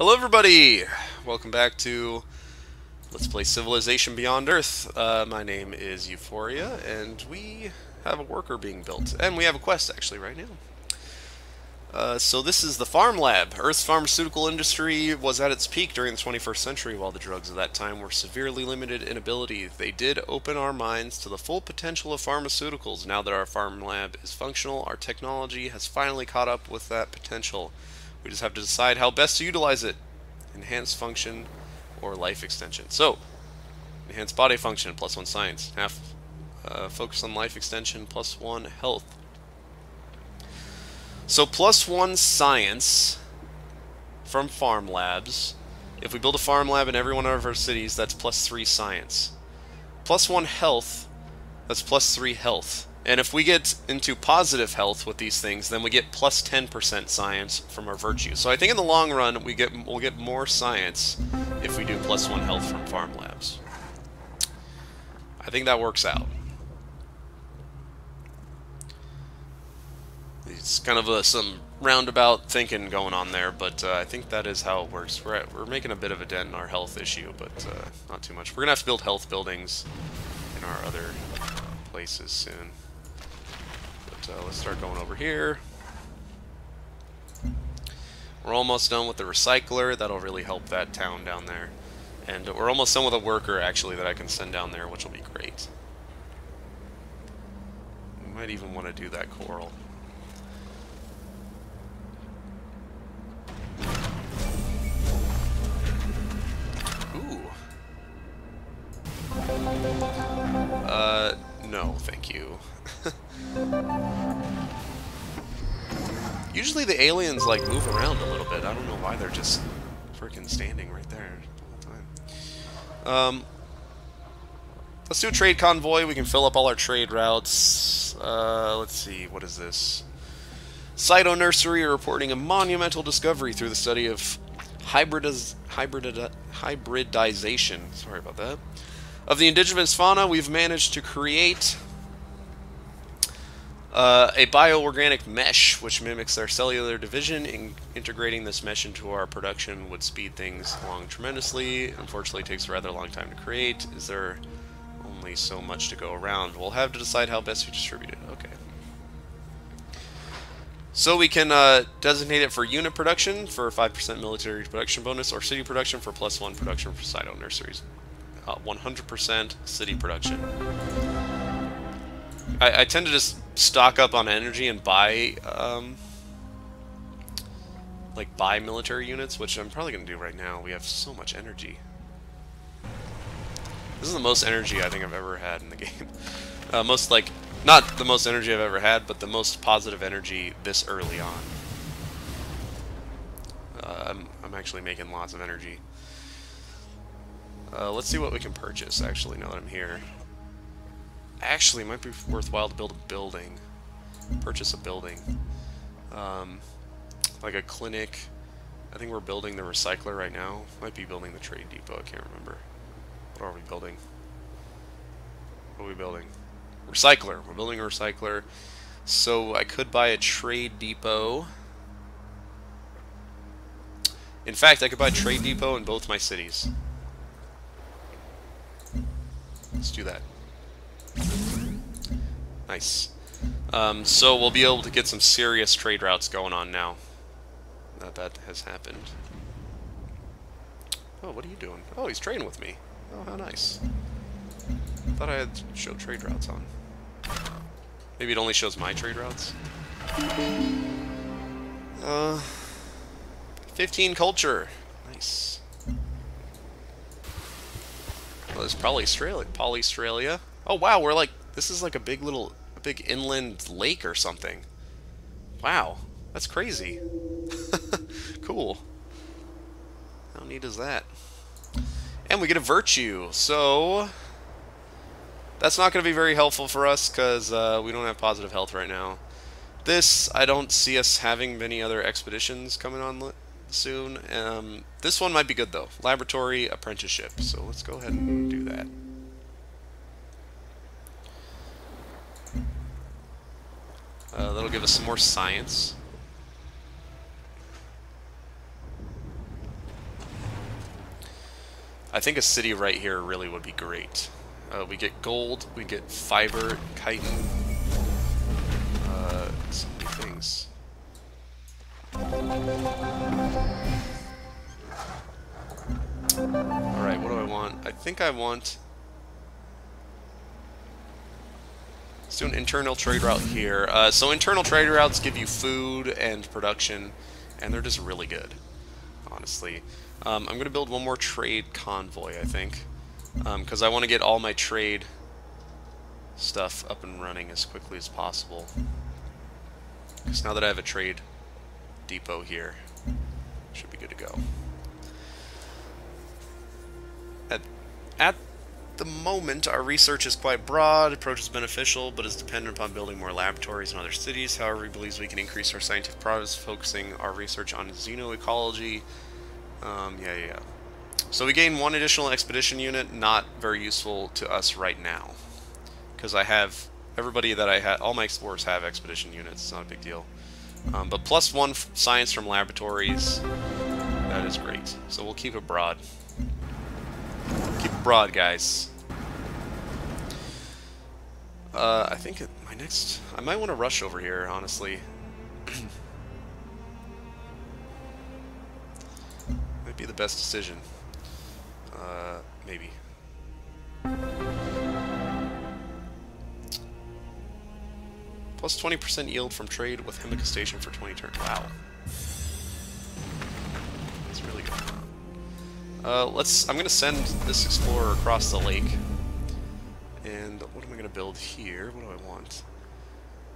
Hello everybody! Welcome back to Let's Play Civilization Beyond Earth. My name is Euphorya, and we have a worker being built. And we have a quest, actually, right now. So this is the Farm Lab. Earth's pharmaceutical industry was at its peak during the 21st century, while the drugs of that time were severely limited in ability. They did open our minds to the full potential of pharmaceuticals. Now that our Farm Lab is functional, our technology has finally caught up with that potential. We just have to decide how best to utilize it. Enhanced function or life extension. So, enhanced body function, +1 science. Focus on life extension, +1 health. So +1 science from farm labs. If we build a farm lab in every one of our cities, that's +3 science. +1 health, that's +3 health. And if we get into positive health with these things, then we get +10% science from our virtue. So I think in the long run, we'll get more science if we do +1 health from farm labs. I think that works out. It's kind of some roundabout thinking going on there, but I think that is how it works. We're making a bit of a dent in our health issue, but not too much. We're gonna have to build health buildings in our other places soon. Let's start going over here. We're almost done with the recycler. That'll really help that town down there. And we're almost done with a worker, actually, that I can send down there, which will be great. We might even want to do that coral. Ooh. No, thank you. Usually the aliens, like, move around a little bit. I don't know why they're just freaking standing right there all the time. Let's do a trade convoy. We can fill up all our trade routes. Let's see, what is this? Cyto Nursery are reporting a monumental discovery through the study of hybridization. Sorry about that. Of the indigenous fauna, we've managed to create a bioorganic mesh which mimics their cellular division. Integrating this mesh into our production would speed things along tremendously. Unfortunately, it takes a rather long time to create. Is there only so much to go around? We'll have to decide how best to distribute it. Okay. So we can designate it for unit production for 5% military production bonus, or city production for +1 production for Cyto Nurseries. 100% city production. I tend to just stock up on energy and buy military units, which I'm probably going to do right now. We have so much energy. This is the most energy I think I've ever had in the game. Not the most energy I've ever had, but the most positive energy this early on. I'm actually making lots of energy. Let's see what we can purchase, actually, now that I'm here. Actually, it might be worthwhile to build a building. Purchase a building. Like a clinic. I think we're building the recycler right now. Might be building the trade depot, I can't remember. What are we building? What are we building? Recycler. We're building a recycler. So I could buy a trade depot. In fact, I could buy a trade depot in both my cities. Let's do that. Nice. So we'll be able to get some serious trade routes going on now that has happened. Oh, what are you doing? Oh, he's trading with me. Oh, how nice. Thought I had to show trade routes on. Maybe it only shows my trade routes. 15 culture. Nice. Well, there's probably Polystralia. Oh wow, we're like, this is like a big inland lake or something. Wow, that's crazy. Cool. How neat is that? And we get a virtue, so that's not going to be very helpful for us because we don't have positive health right now. This, I don't see us having many other expeditions coming on soon. This one might be good though. Laboratory apprenticeship. So let's go ahead and do that. That'll give us some more science. I think a city right here really would be great. We get gold, we get fiber, chitin, so many things. Alright, what do I want? I think I want... Let's do an internal trade route here. So internal trade routes give you food and production, and they're just really good, honestly. I'm going to build one more trade convoy, I think, because I want to get all my trade stuff up and running as quickly as possible. Because now that I have a trade depot here, should be good to go. At the moment, our research is quite broad. Approach is beneficial, but is dependent upon building more laboratories in other cities. However, he believes we can increase our scientific progress, focusing our research on xenoecology. Yeah. So we gain one additional expedition unit, not very useful to us right now. Because I have, everybody that I had, all my explorers have expedition units, it's not a big deal. But +1 science from laboratories, that is great. So we'll keep it broad. Keep it broad, guys. I think my next... I might want to rush over here, honestly. Might be the best decision. Maybe. Plus 20% yield from trade with Himika Station for 20 turns. Wow. That's really good. I'm going to send this explorer across the lake. And what am I going to build here? What do I want?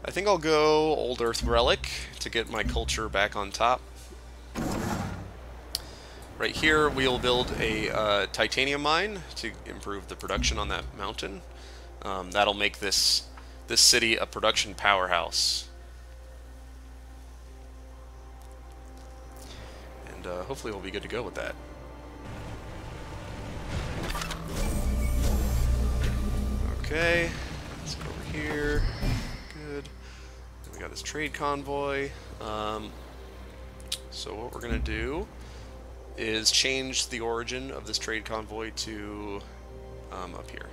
I think I'll go Old Earth Relic to get my culture back on top. Right here, we'll build a titanium mine to improve the production on that mountain. That'll make this city a production powerhouse. And hopefully we'll be good to go with that. Okay, let's go over here. Good. We got this trade convoy. So what we're going to do is change the origin of this trade convoy to up here.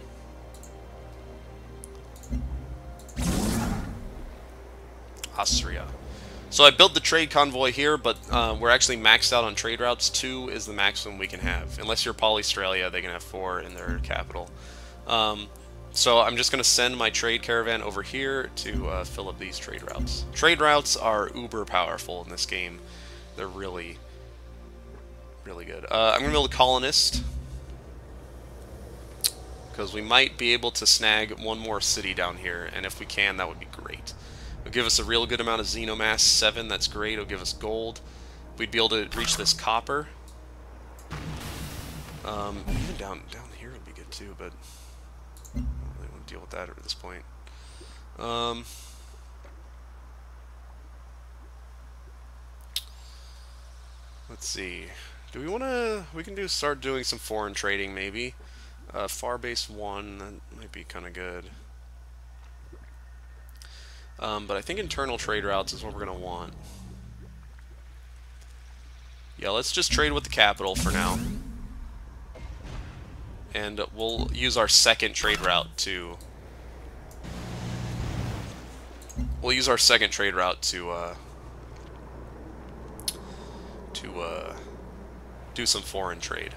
Austria. So I built the trade convoy here, but we're actually maxed out on trade routes. 2 is the maximum we can have. Unless you're Polystralia, they can have 4 in their capital. So I'm just going to send my trade caravan over here to fill up these trade routes. Trade routes are uber powerful in this game. They're really good. I'm going to build a colonist, because we might be able to snag one more city down here, and if we can, that would be great. It'll give us a real good amount of xenomass, 7, that's great. It'll give us gold. We'd be able to reach this copper. Even down here would be good too, but I don't really want to deal with that at this point. Let's see. Do we want to... We can start doing some foreign trading, maybe. Far base 1, that might be kind of good. But I think internal trade routes is what we're going to want. Yeah, let's just trade with the capital for now. And we'll use our second trade route to... We'll use our second trade route to do some foreign trade.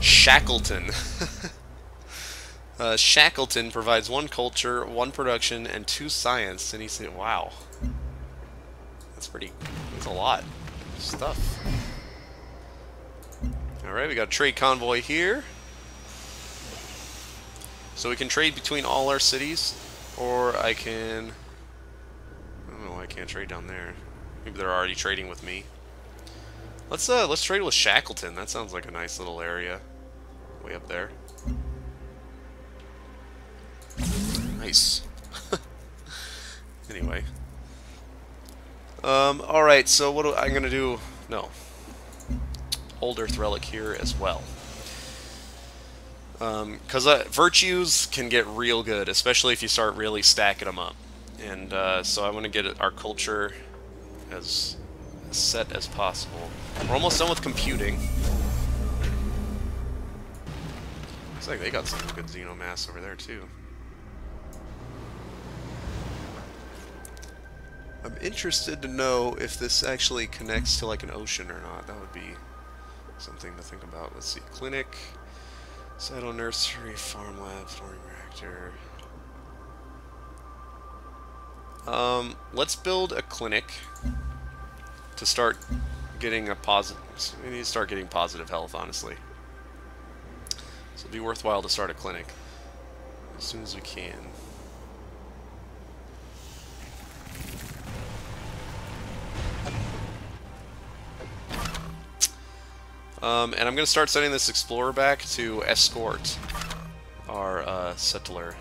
Shackleton. Shackleton provides 1 culture, 1 production, and 2 science. And he said, wow. That's a lot of stuff. Alright, we got a trade convoy here. So we can trade between all our cities, or I can... I don't know why I can't trade down there. Maybe they're already trading with me. Let's trade with Shackleton. That sounds like a nice little area. Way up there. Nice. Anyway. Alright, so what I'm gonna do... No. Old Earth Relic here as well. Because virtues can get real good, especially if you start really stacking them up. And so I want to get our culture as set as possible. We're almost done with computing. Looks like they got some good xenomass over there too. I'm interested to know if this actually connects to like an ocean or not. That would be something to think about. Let's see. Clinic, cyto nursery, farm lab, farming reactor. Let's build a clinic to start getting a positive. We need to start getting positive health, honestly. So it'd be worthwhile to start a clinic as soon as we can. And I'm going to start sending this explorer back to escort our settler.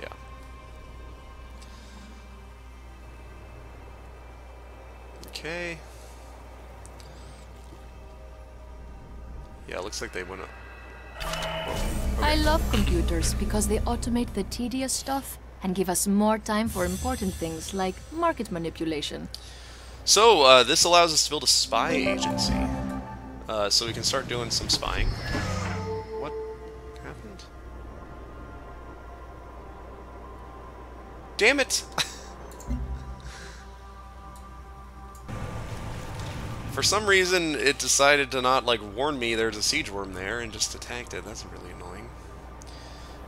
Yeah. Okay. Yeah, it looks like they went up. Okay. I love computers because they automate the tedious stuff and give us more time for important things like market manipulation. So, this allows us to build a spy agency. So we can start doing some spying. What happened? Damn it! For some reason, it decided to not, like, warn me there's a siege worm there and just attacked it. That's really annoying.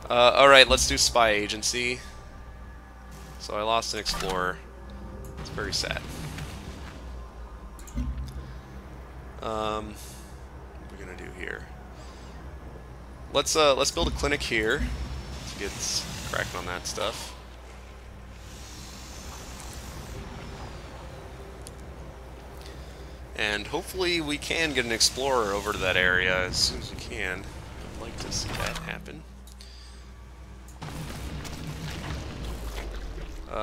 Alright, let's do spy agency. So I lost an explorer. It's very sad. What are we gonna do here? Let's build a clinic here to get cracking on that stuff. And hopefully we can get an explorer over to that area as soon as we can. I'd like to see that happen.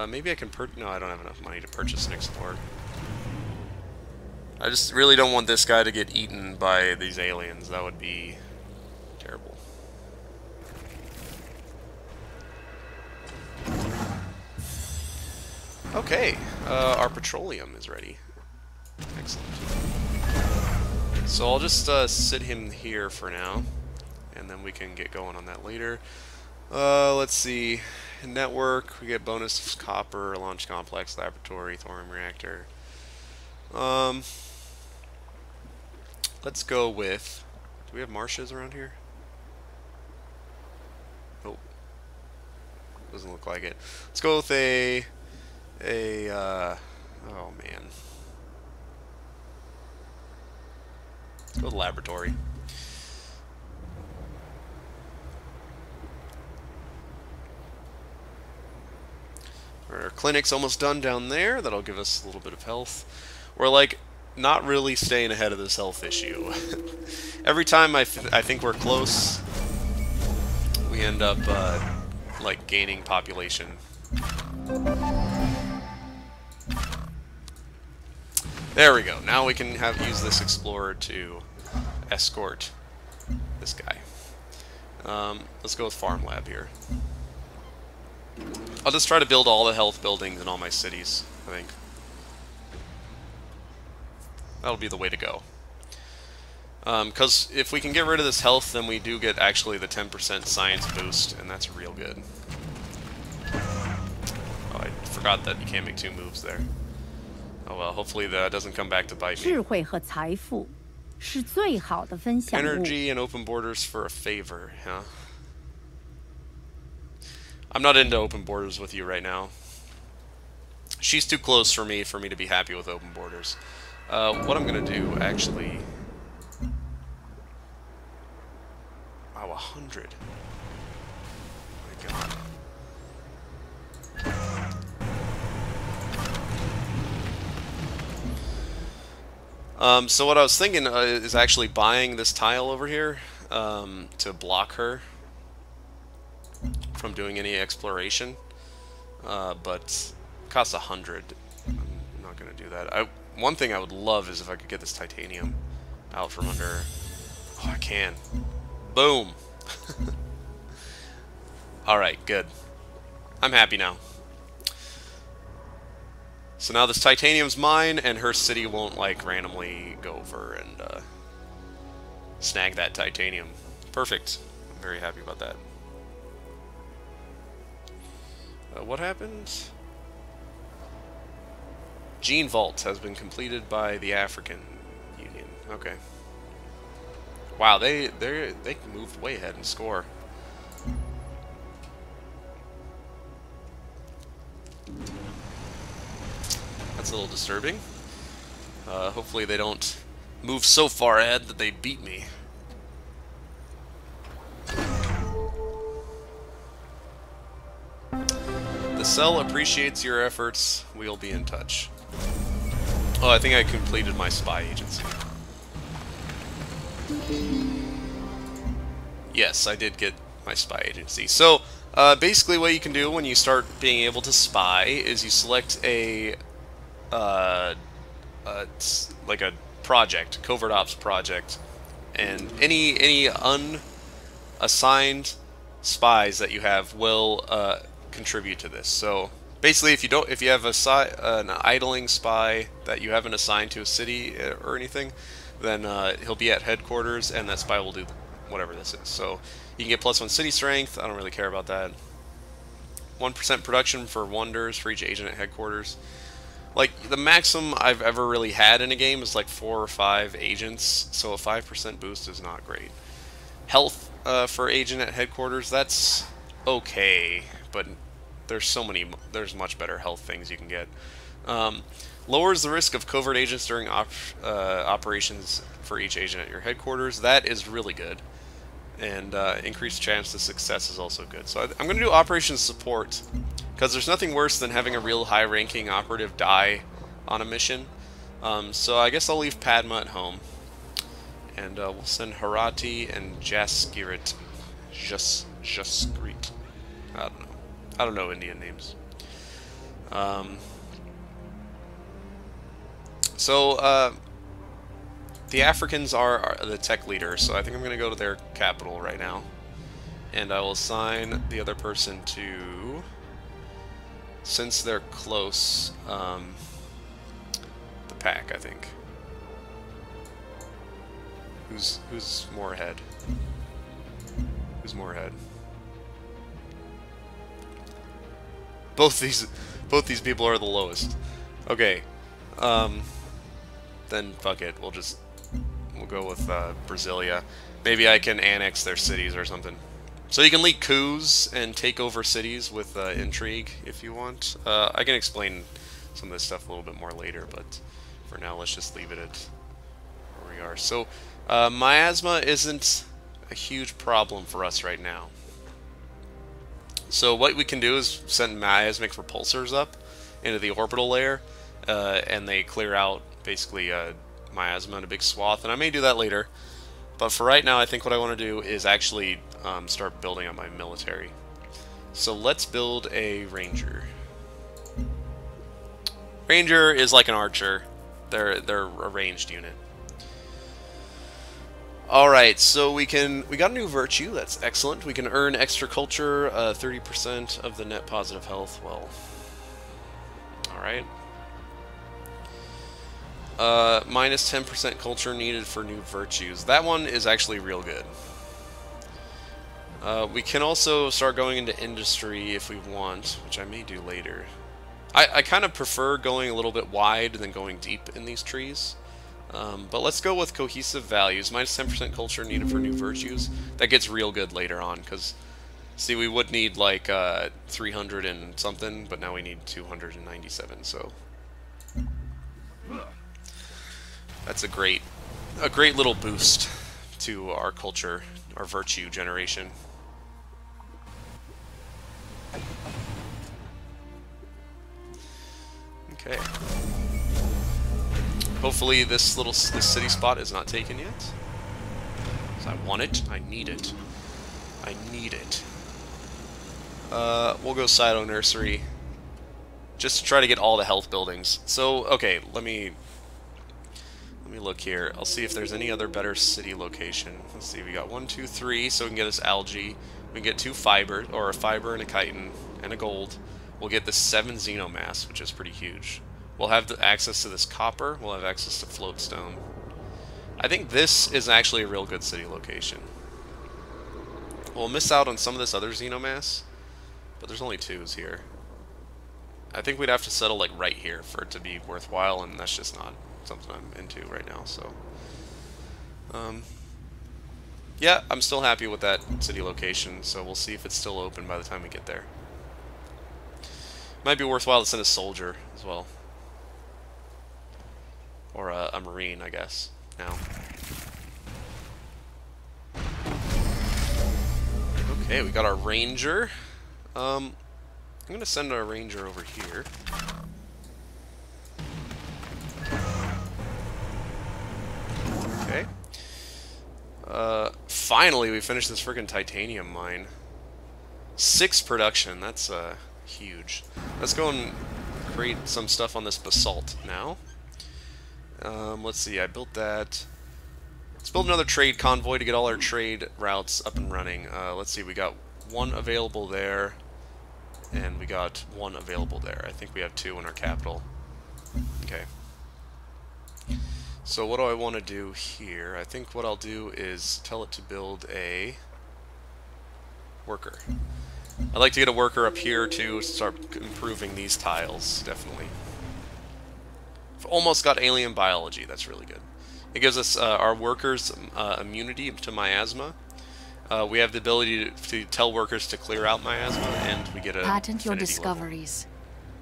Maybe I can no, I don't have enough money to purchase an explorer. I just really don't want this guy to get eaten by these aliens. That would be terrible. Okay, our petroleum is ready. Excellent. So I'll just sit him here for now, and then we can get going on that later. Let's see. Network, we get bonus copper, launch complex, laboratory, thorium reactor. Let's go with... Do we have marshes around here? Nope. Doesn't look like it. Let's go with oh man. Let's go with laboratory. Our clinic's almost done down there. That'll give us a little bit of health. We're like not really staying ahead of this health issue. Every time I think we're close, we end up like gaining population. There we go. Now we can use this explorer to escort this guy. Let's go with farm lab here. I'll just try to build all the health buildings in all my cities, I think. That'll be the way to go. Because if we can get rid of this health, then we do get actually the 10% science boost, and that's real good. Oh, I forgot that you can't make two moves there. Oh well, hopefully that doesn't come back to bite me. Energy and open borders for a favor, huh? I'm not into open borders with you right now. She's too close for me to be happy with open borders. What I'm gonna do, actually... Wow, 100. My god. So what I was thinking is actually buying this tile over here to block her from doing any exploration, but it costs 100. I'm not going to do that. One thing I would love is if I could get this titanium out from under Oh, I can. Boom. Alright, good. I'm happy now. So now this titanium's mine, and her city won't, like, randomly go over and snag that titanium. Perfect. I'm very happy about that. What happened? Gene Vault has been completed by the African Union. Okay. Wow, they moved way ahead in score. That's a little disturbing. Hopefully they don't move so far ahead that they beat me. The cell appreciates your efforts. We'll be in touch. Oh, I think I completed my spy agency. Yes, I did get my spy agency. So, basically what you can do when you start being able to spy is you select like a project, covert ops project, and any unassigned spies that you have will contribute to this. So basically, if you have an idling spy that you haven't assigned to a city or anything, then he'll be at headquarters, and that spy will do whatever this is. So you can get +1 city strength. I don't really care about that. 1% production for wonders for each agent at headquarters. Like, the maximum I've ever really had in a game is like 4 or 5 agents, so a 5% boost is not great. Health for agent at headquarters, that's okay, but there's much better health things you can get. Lowers the risk of covert agents during operations for each agent at your headquarters. That is really good. And increased chance to success is also good. So I'm going to do operations support, because there's nothing worse than having a real high-ranking operative die on a mission. So I guess I'll leave Padma at home. And we'll send Harati and Jaskirit. Jaskirit. I don't know. I don't know Indian names. The Africans are the tech leaders, so I think I'm going to go to their capital right now. And I will assign the other person to, since they're close, the pack, I think. Who's more ahead? Who's more ahead? Both these people are the lowest. Okay. Then fuck it. We'll go with Brasilia. Maybe I can annex their cities or something. So you can lead coups and take over cities with intrigue if you want. I can explain some of this stuff a little bit more later, but for now let's just leave it at where we are. So miasma isn't a huge problem for us right now. So what we can do is send miasmic repulsors up into the orbital layer, and they clear out basically miasma in a big swath, and I may do that later. But for right now, I think what I want to do is actually start building up my military. So let's build a ranger. Ranger is like an archer. They're a ranged unit. Alright, so we got a new virtue, that's excellent. We can earn extra culture, 30% of the net positive health. Well, alright. Minus 10% culture needed for new virtues. That one is actually real good. We can also start going into industry if we want, which I may do later. I kind of prefer going a little bit wide than going deep in these trees. But let's go with cohesive values. Minus 10% culture needed for new virtues. That gets real good later on, because, see, we would need like 300 and something, but now we need 297, so... That's a great little boost to our culture, our virtue generation. Okay. Hopefully this city spot is not taken yet. 'Cause I want it. I need it. I need it. We'll go Silo Nursery. Just to try to get all the health buildings. So, okay, let me Let me look here. I'll see if there's any other better city location. Let's see, we got 1, 2, 3, so we can get this algae. We can get 2 fiber, or a fiber and a chitin, and a gold. We'll get this 7 xenomass, which is pretty huge. We'll have the access to this copper. We'll have access to floatstone. I think this is actually a real good city location. We'll miss out on some of this other xenomass, but there's only 2s here. I think we'd have to settle like right here for it to be worthwhile, and that's just not something I'm into right now. So, yeah, I'm still happy with that city location. So we'll see if it's still open by the time we get there. Might be worthwhile to send a soldier as well, or a marine, I guess. Now. Okay, we got our ranger. I'm gonna send our ranger over here. Okay. Finally, we finished this friggin' titanium mine. 6 production, that's huge. Let's go and create some stuff on this basalt now. Let's see, I built that. Let's build another trade convoy to get all our trade routes up and running. Let's see, we got 1 available there, and we got 1 available there. I think we have 2 in our capital. Okay. So what do I want to do here? I think what I'll do is tell it to build a worker. I'd like to get a worker up here to start improving these tiles, definitely. I've almost got alien biology, that's really good. It gives us our workers immunity to miasma. We have the ability to tell workers to clear out miasma, and we get a patent your affinity discoveries.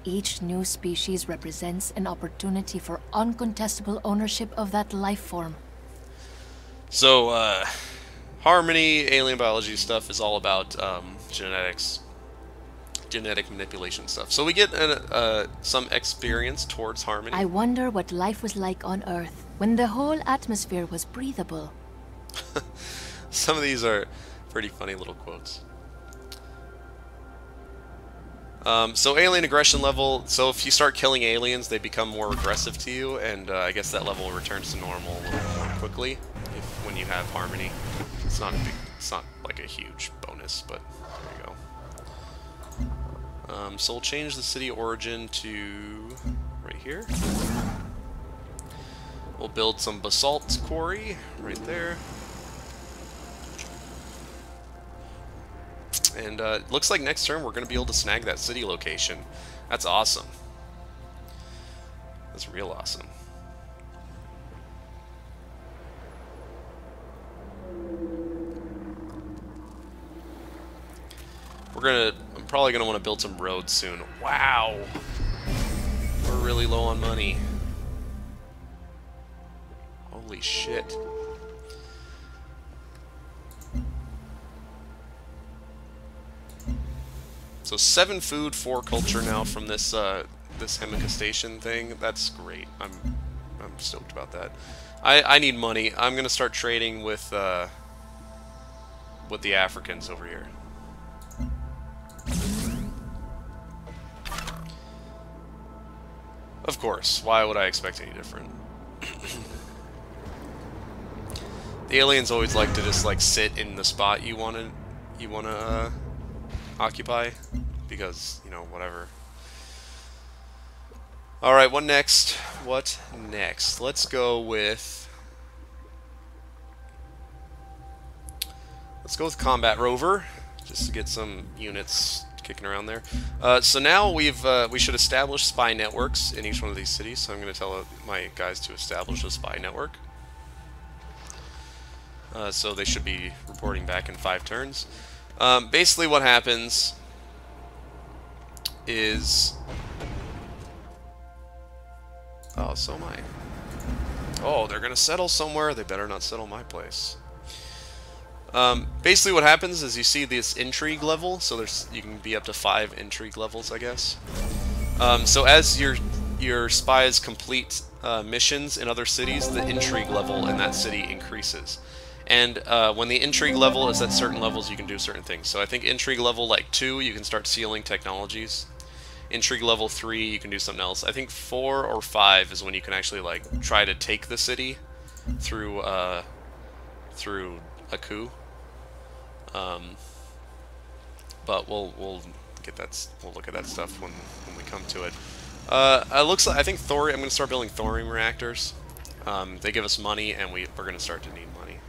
Each new species represents an opportunity for uncontestable ownership of that life form. So, harmony, alien biology stuff is all about genetics, genetic manipulation stuff. So we get some experience towards harmony. I wonder what life was like on Earth when the whole atmosphere was breathable. Some of these are pretty funny little quotes. So alien aggression level, so if you start killing aliens, they become more aggressive to you, and I guess that level returns to normal a little more quickly when you have harmony. It's not like a huge bonus, but there you go. So we'll change the city origin to right here. We'll build some basalt quarry right there. And looks like next turn we're going to be able to snag that city location. That's awesome. That's real awesome. I'm probably going to want to build some roads soon. Wow! We're really low on money. Holy shit. So 7 food, 4 culture now from this this Hemica station thing. That's great. I'm stoked about that. I need money. I'm gonna start trading with the Africans over here. Of course. Why would I expect any different? The aliens always like to just like sit in the spot you wanna occupy, because, you know, whatever. Alright, what next? What next? Let's go with Combat Rover, just to get some units kicking around there. So now we should establish spy networks in each one of these cities, so I'm going to tell my guys to establish a spy network. So they should be reporting back in 5 turns. Basically what happens is... Oh, so am I. Oh, they're gonna settle somewhere. They better not settle my place. Basically what happens is you see this intrigue level, so you can be up to 5 intrigue levels, I guess. So as your spies complete missions in other cities, the intrigue level in that city increases. And when the intrigue level is at certain levels, you can do certain things. So I think intrigue level like 2, you can start sealing technologies. Intrigue level 3, you can do something else. I think 4 or 5 is when you can actually like try to take the city through through a coup. But we'll get that. We'll look at that stuff when we come to it. It looks like I think I'm going to start building thorium reactors. They give us money, and we're going to start to need money.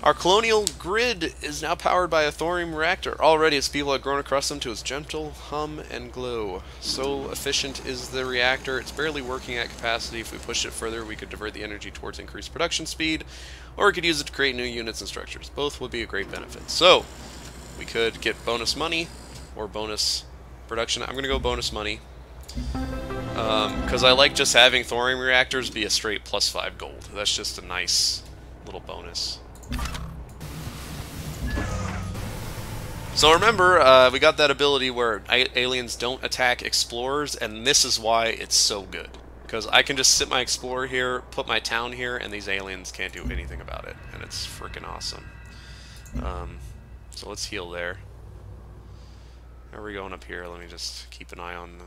Our colonial grid is now powered by a thorium reactor. Already, its people have grown accustomed to its gentle hum and glow. So efficient is the reactor, it's barely working at capacity. If we pushed it further, we could divert the energy towards increased production speed, or we could use it to create new units and structures. Both would be a great benefit. So, we could get bonus money, or bonus production. I'm going to go bonus money. Because I like just having thorium reactors be a straight +5 gold. That's just a nice little bonus. So remember, we got that ability where aliens don't attack explorers, and this is why it's so good. Because I can just sit my explorer here, put my town here, and these aliens can't do anything about it. And it's freaking awesome. So let's heal there. How are we going up here? Let me just keep an eye on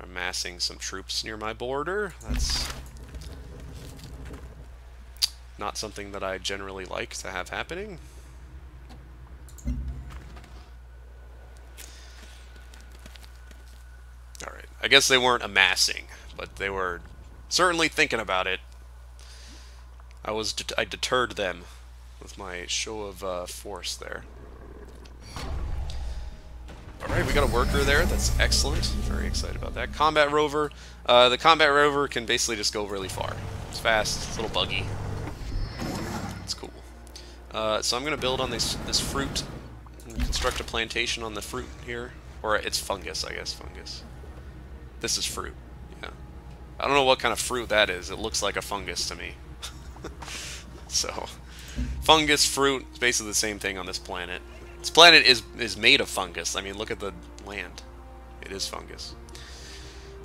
amassing some troops near my border. That's not something that I generally like to have happening. Alright, I guess they weren't amassing, but they were certainly thinking about it. I deterred them with my show of force there. Alright, we got a worker there. That's excellent. Very excited about that. Combat rover. The combat rover can basically just go really far. It's fast. It's a little buggy. It's cool. So I'm going to build on this fruit and construct a plantation on the fruit here. Or it's fungus, I guess. Fungus. This is fruit. Yeah. I don't know what kind of fruit that is. It looks like a fungus to me. So, fungus, fruit, it's basically the same thing on this planet. This planet is made of fungus. I mean, look at the land. It is fungus.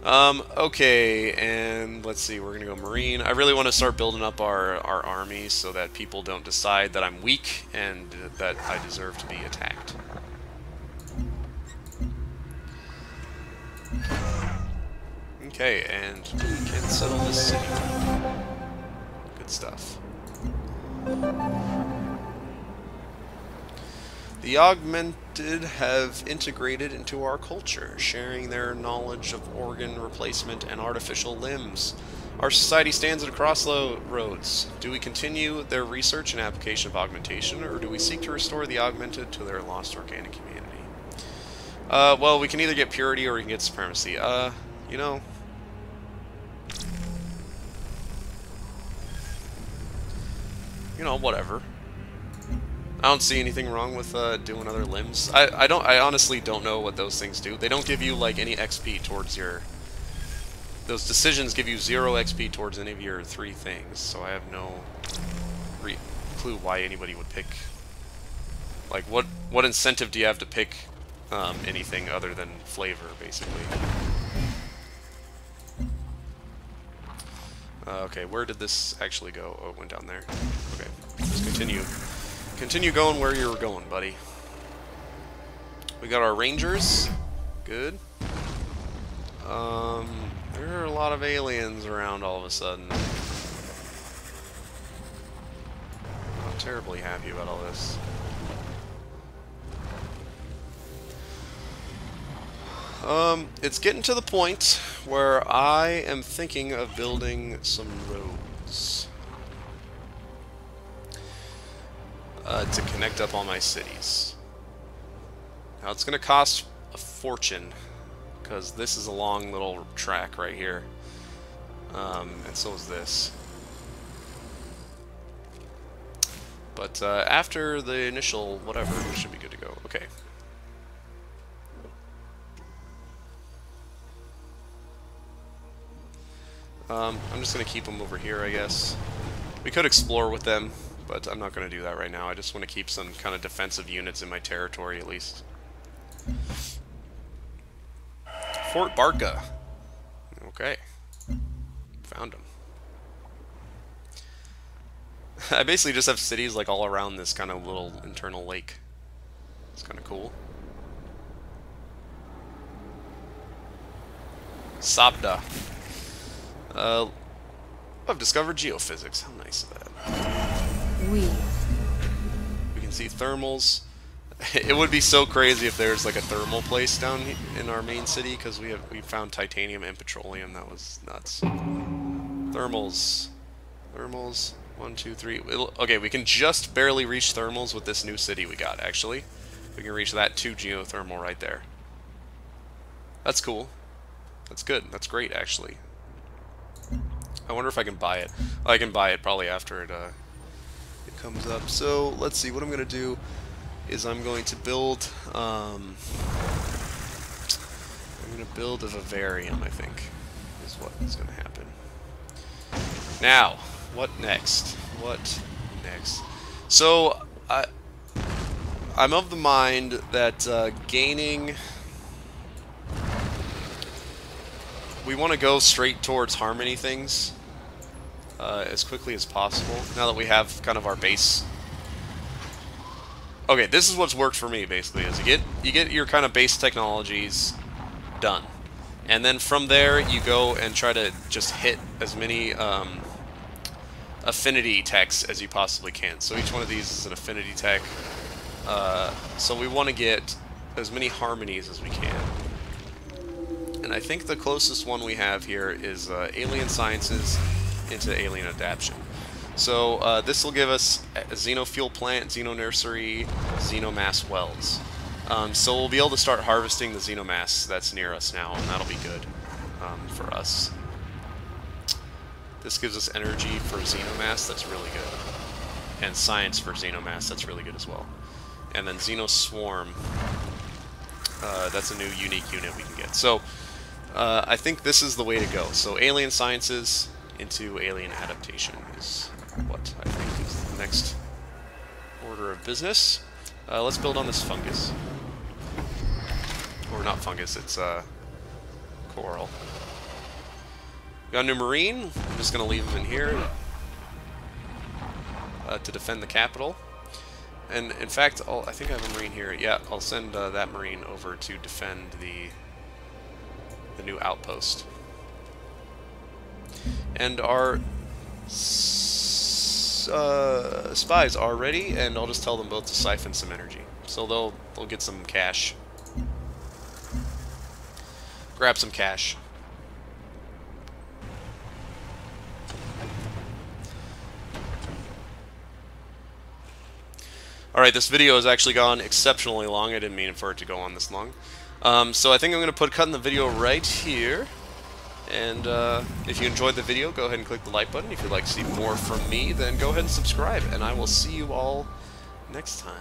Okay, and let's see, we're gonna go Marine. I really want to start building up our army so that people don't decide that I'm weak and that I deserve to be attacked. Okay, and we can settle this city. Good stuff. The augmented have integrated into our culture, sharing their knowledge of organ replacement and artificial limbs. Our society stands at a crossroads. Do we continue their research and application of augmentation, or do we seek to restore the augmented to their lost organic humanity? Well, we can either get purity or we can get supremacy. You know... whatever. I don't see anything wrong with doing other limbs. I honestly don't know what those things do. They don't give you like any XP towards your... Those decisions give you 0 XP towards any of your 3 things, so I have no clue why anybody would pick... Like, what incentive do you have to pick anything other than flavor, basically? Okay, where did this actually go? Oh, it went down there. Okay, let's continue. Continue going where you were going, buddy. We got our rangers. Good. There are a lot of aliens around all of a sudden. Not terribly happy about all this. It's getting to the point where I am thinking of building some roads to connect up all my cities. Now it's going to cost a fortune because this is a long little track right here, and so is this. But after the initial whatever, we should be good to go. Okay. I'm just going to keep them over here, I guess. We could explore with them, but I'm not going to do that right now. I just want to keep some kind of defensive units in my territory, at least. Fort Barca. Okay. Found them. I basically just have cities like all around this kind of little internal lake. It's kind of cool. Sabda. I've discovered geophysics. How nice is that? We can see thermals. It would be so crazy if there's like a thermal place down in our main city, because we found titanium and petroleum. That was nuts. Thermals. Thermals. 1, 2, 3. Okay, we can just barely reach thermals with this new city we got, actually. We can reach that 2 geothermal right there. That's cool. That's good. That's great, actually. I wonder if I can buy it. I can buy it probably after it comes up. So, let's see. What I'm going to do is I'm going to build... I'm going to build a vivarium, I think, is what is going to happen. Now, what next? What next? So, I'm of the mind that gaining... We want to go straight towards harmony things as quickly as possible, now that we have kind of our base. Okay, this is what's worked for me, basically, is you get your kind of base technologies done. And then from there, you go and try to just hit as many affinity techs as you possibly can. So each one of these is an affinity tech. So we want to get as many harmonies as we can. And I think the closest one we have here is Alien Sciences into Alien Adaptation. So this will give us a Xenofuel Plant, Xenonursery, Xenomass Wells. So we'll be able to start harvesting the Xenomass that's near us now, and that'll be good for us. This gives us energy for Xenomass, that's really good. And science for Xenomass, that's really good as well. And then Xenoswarm, that's a new unique unit we can get. So I think this is the way to go. So Alien Sciences into Alien Adaptation is what I think is the next order of business. Let's build on this fungus. Or not fungus, it's coral. Got a new Marine. I'm just going to leave him in here to defend the capital. And in fact, I think I have a Marine here. Yeah, I'll send that Marine over to defend the new outpost. And our spies are ready, and I'll just tell them both to siphon some energy. So they'll get some cash. Grab some cash. Alright, this video has actually gone exceptionally long. I didn't mean for it to go on this long. So I think I'm going to cut in the video right here. And if you enjoyed the video, go ahead and click the like button. If you'd like to see more from me, then go ahead and subscribe. And I will see you all next time.